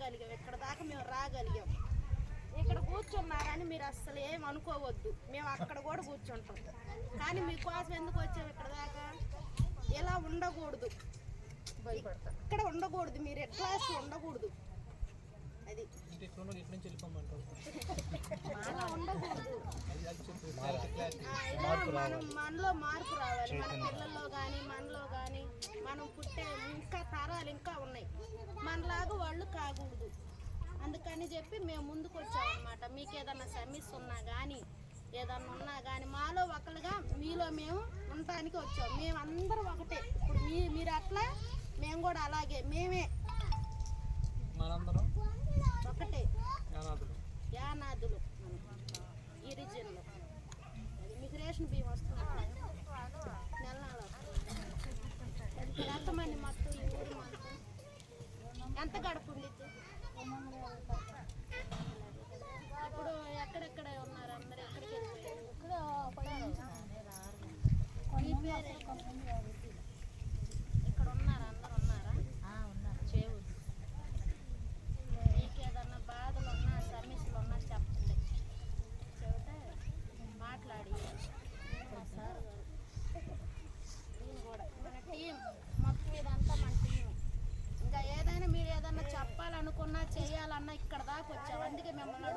రాగలిగాం, ఇక్కడ దాకా మేము రాగలిగాం. ఇక్కడ కూర్చున్నా కానీ మీరు అస్సలు ఏం అనుకోవద్దు, మేము అక్కడ కూడా కూర్చుంటాం. కానీ మీకోసం ఎందుకు వచ్చాము ఇక్కడ దాకా? ఇలా ఉండకూడదు, ఇక్కడ ఉండకూడదు, మీరు ఎట్లా ఉండకూడదు. అది అలా ఉండకూడదు. మనలో మార్పు రావాలి, మన పిల్లల్లో కానీ మనలో కానీ. మనం పుట్టే ఇంకా తరాలు ఇంకా ఉన్నాయి, మనలాగా వాళ్ళు కాకూడదు. అందుకని చెప్పి మేము ముందుకు వచ్చామన్నమాట. మీకు ఏదన్నా సమస్య ఉన్నా కానీ ఏదన్నా ఉన్నా కానీ మాలో ఒకరుగా మీలో మేము ఉండటానికి వచ్చాం. మేమందరం ఒకటే. ఇప్పుడు మీరు అట్లా, మేము కూడా అలాగే, మేమే ఒకటే. యానాదులు ఈ రీజియన్లో. మీకు రేషన్ బియ్యం వస్తుంది నెల ఎంతమంది మొత్తం ఈ ఊరు మొత్తం ఎంత గడుపు ఉండిద్ది?